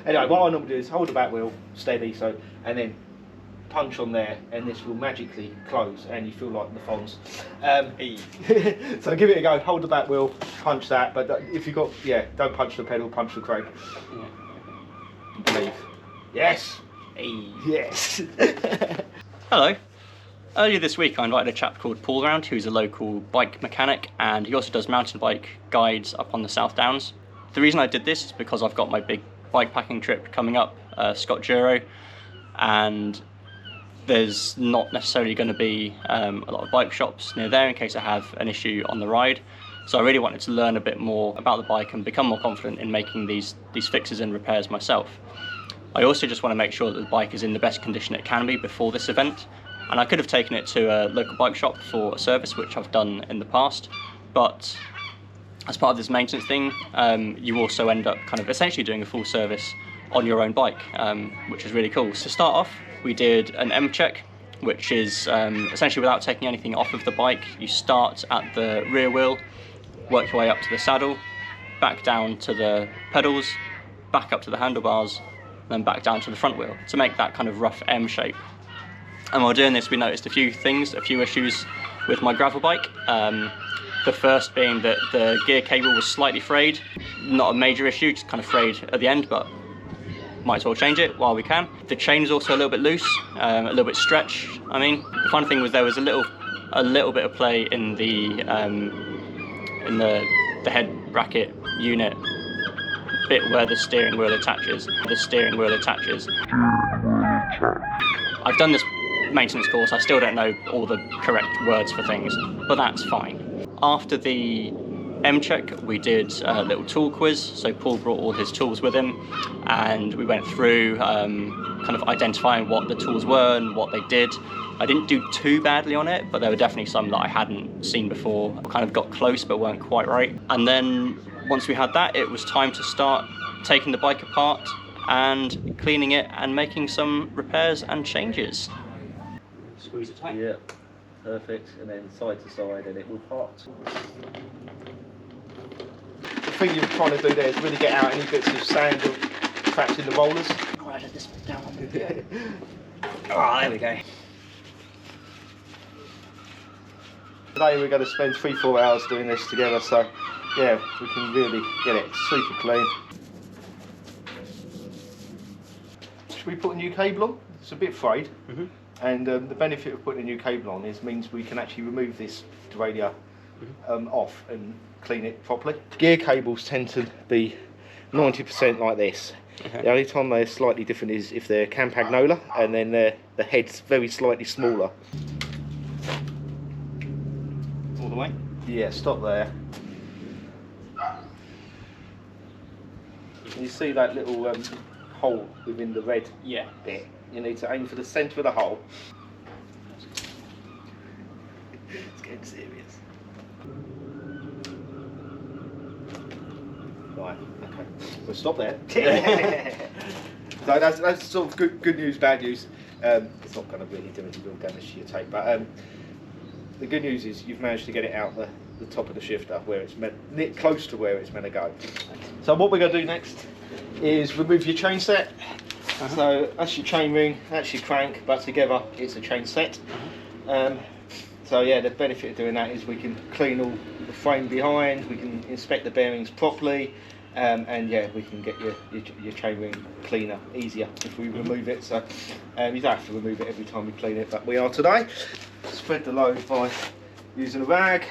Anyway, what I normally do is hold the back wheel steady, and then punch on there, and this will magically close, and you feel like the Fonz. So give it a go. Hold the back wheel, punch that. But if you got, don't punch the pedal, punch the crank. Believe. Yes. Yes. Hello. Earlier this week I invited a chap called Paul round, who's a local bike mechanic, and he also does mountain bike guides up on the South Downs. The reason I did this is because I've got my big bike packing trip coming up, Scott Juro, and there's not necessarily going to be a lot of bike shops near there in case I have an issue on the ride. So I really wanted to learn a bit more about the bike and become more confident in making these fixes and repairs myself. I also just want to make sure that the bike is in the best condition it can be before this event. And I could have taken it to a local bike shop for a service, which I've done in the past, but as part of this maintenance thing, you also end up kind of essentially doing a full service on your own bike, which is really cool. So to start off, we did an M check, which is essentially without taking anything off of the bike. You start at the rear wheel, work your way up to the saddle, back down to the pedals, back up to the handlebars, then back down to the front wheel to make that kind of rough M shape. And while doing this, we noticed a few issues with my gravel bike. The first being that the gear cable was slightly frayed. Not a major issue, just kind of frayed at the end, but might as well change it while we can. The chain is also a little bit loose, a little bit stretched. I mean, the fun thing was there was a little bit of play in the head bracket unit bit where the steering wheel attaches. I've done this maintenance course, I still don't know all the correct words for things, but that's fine. After the M check, we did a little tool quiz. So Paul brought all his tools with him, and we went through kind of identifying what the tools were and what they did. I didn't do too badly on it, but there were definitely some that I hadn't seen before. Kind of got close but weren't quite right. And then once we had that, it was time to start taking the bike apart and cleaning it and making some repairs and changes. Squeeze it tight. Yeah, perfect. And then side to side, and it will part. The thing you're trying to do there is really get out any bits of sand or cracks in the rollers. Oh, I let this bit down. Oh, there we go. Today we're going to spend 3-4 hours doing this together, so yeah, we can really get it super clean. Should we put a new cable on? It's a bit frayed. And the benefit of putting a new cable on means we can actually remove this derailleur off and clean it properly. Gear cables tend to be 90% like this. The only time they're slightly different is if they're Campagnola, and then the head's very slightly smaller. All the way? Yeah, stop there. And you see that little hole within the red bit? You need to aim for the centre of the hole. It's getting serious. Right, okay. We'll stop there. So that's sort of good news, bad news. It's not going to really do any real damage to your tape, but the good news is you've managed to get it out the top of the shifter where it's close to where it's meant to go. So what we're going to do next is remove your chain set. So that's your chain ring, that's your crank, but together it's a chain set. So yeah, the benefit of doing that is we can clean all the frame behind, we can inspect the bearings properly, and yeah, we can get your chain ring cleaner easier if we remove it. So you don't have to remove it every time we clean it, but we are today. Spread the load by using a rag.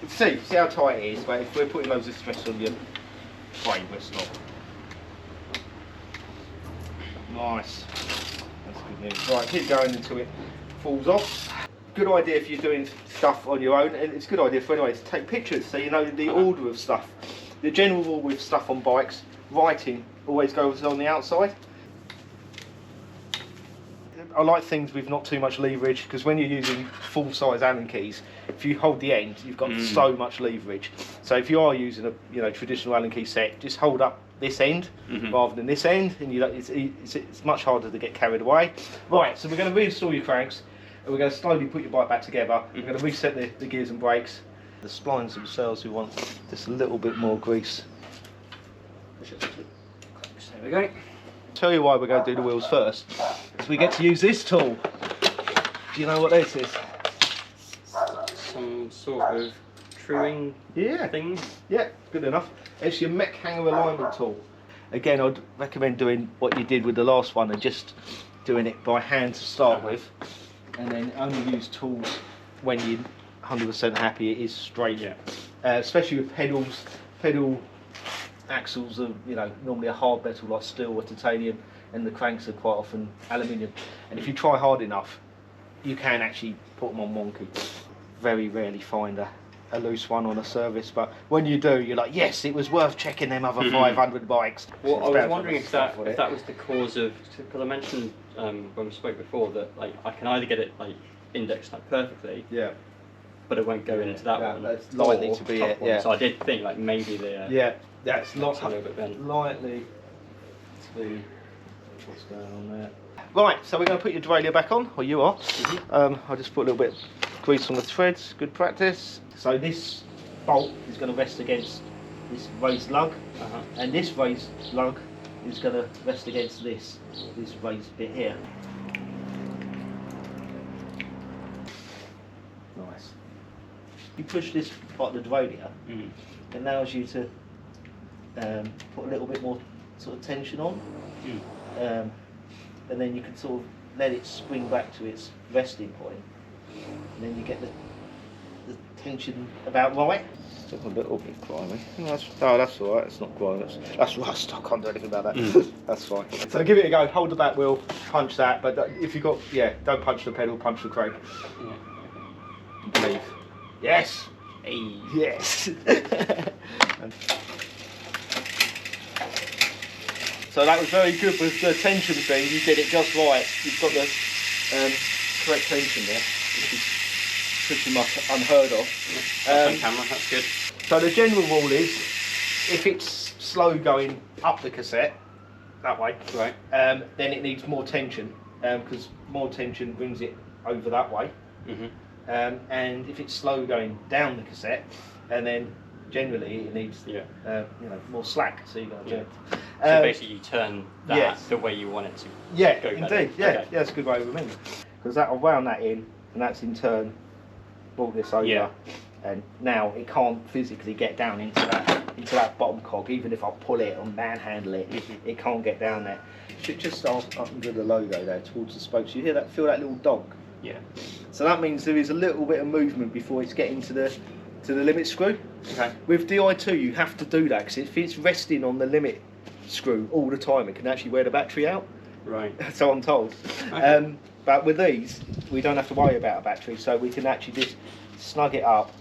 See how tight it is, but if we're putting loads of stress on your frame, let's not. Nice, that's good news. Right, keep going until it falls off. Good idea if you're doing stuff on your own, and it's a good idea for anyone to take pictures so you know the order of stuff. The general rule with stuff on bikes, writing always goes on the outside. I like things with not too much leverage, because when you're using full-size Allen keys, if you hold the end, you've got so much leverage. So if you are using a traditional Allen key set, just hold up this end rather than this end, and it's much harder to get carried away. Right, so we're going to reinstall your cranks, and we're going to slowly put your bike back together. We're going to reset the gears and brakes. The splines themselves, we want just a little bit more grease. There we go. Tell you why we're going to do the wheels first, is we get to use this tool. Do you know what this is? Some sort of truing thing. Yeah, good enough. It's your mech hanger alignment tool. Again, I'd recommend doing what you did with the last one and just doing it by hand to start with, and then only use tools when you're 100% happy it is straight. Yeah. Especially with pedals. Pedal axles are, you know, normally a hard metal like steel or titanium, and the cranks are quite often aluminium. And if you try hard enough, you can actually put them on wonky. Very rarely find a loose one on a service, but when you do, you're like, yes, it was worth checking them other 500 bikes. Well, I was wondering if that was the cause of, because I mentioned when we spoke before that like I can either get it like indexed like perfectly, but it won't go into that one. That's likely to be it. Yeah. So I did think like maybe the that's a little bit bent. Likely to be what's going on there. Right, so we're going to put your derailleur back on, or you are. I'll just put a little bit of grease on the threads, good practice. So this bolt is going to rest against this raised lug, and this raised lug is going to rest against this raised bit here. Nice. You push this part of the derailleur, it allows you to put a little bit more sort of tension on, and then you can sort of let it spring back to its resting point, and then you get the tension about right. It's a little bit grimy. That's all right. It's not grimy. That's rust. I can't do anything about that. That's fine. So give it a go. Hold the back wheel. Punch that. But if you got, don't punch the pedal. Punch the crank. Believe. Yes. Hey. Yes. So that was very good with the tension thing. You did it just right. You've got the correct tension there, which is pretty much unheard of. That's on camera, that's good. So the general rule is, if it's slow going up the cassette, that way, then it needs more tension, because more tension brings it over that way. And if it's slow going down the cassette, and then generally it needs more slack, so you've got to so basically you turn that the way you want it to go. Indeed. That's a good way of remembering, because that'll round that in, and that's in turn brought this over, and now it can't physically get down into that bottom cog. Even if I pull it or manhandle it, it can't get down there. Should just start up under the logo there towards the spokes. You hear that? Feel that little dog? Yeah. So that means there is a little bit of movement before it's getting to the limit screw. Okay. With Di2 you have to do that, because if it's resting on the limit screw all the time, it can actually wear the battery out. Right. So I'm told. Okay. But with these, we don't have to worry about a battery, so we can actually just snug it up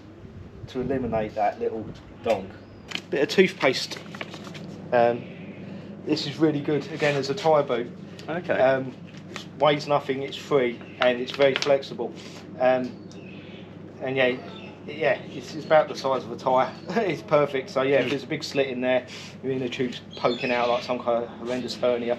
to eliminate that little dong. Bit of toothpaste. This is really good, again, as a tyre boot. Okay. It weighs nothing, it's free, and it's very flexible. And it's about the size of a tyre. It's perfect. So if there's a big slit in there, your inner tube's poking out like some kind of horrendous hernia.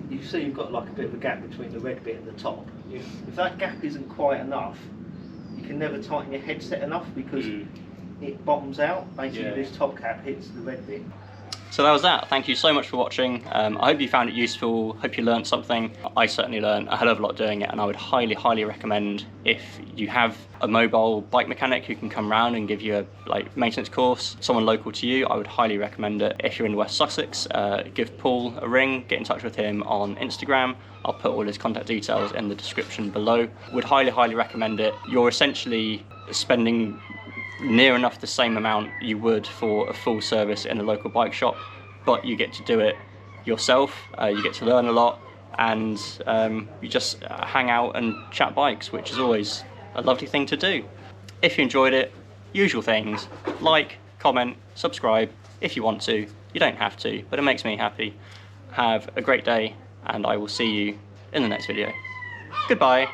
You see you've got like a bit of a gap between the red bit and the top. If that gap isn't quite enough, you can never tighten your headset enough, because it bottoms out. Basically this top cap hits the red bit. So that was that. Thank you so much for watching. I hope you found it useful. Hope you learned something. I certainly learned a hell of a lot doing it, and I would highly recommend, if you have a mobile bike mechanic who can come round and give you a maintenance course, someone local to you, I would highly recommend it. If you're in West Sussex, give Paul a ring, get in touch with him on Instagram. I'll put all his contact details in the description below. Would highly recommend it. You're essentially spending near enough the same amount you would for a full service in a local bike shop, but you get to do it yourself, you get to learn a lot, and you just hang out and chat bikes, which is always a lovely thing to do. If you enjoyed it, usual things, like, comment, subscribe if you want to. You don't have to, but it makes me happy. Have a great day, and I will see you in the next video. Goodbye.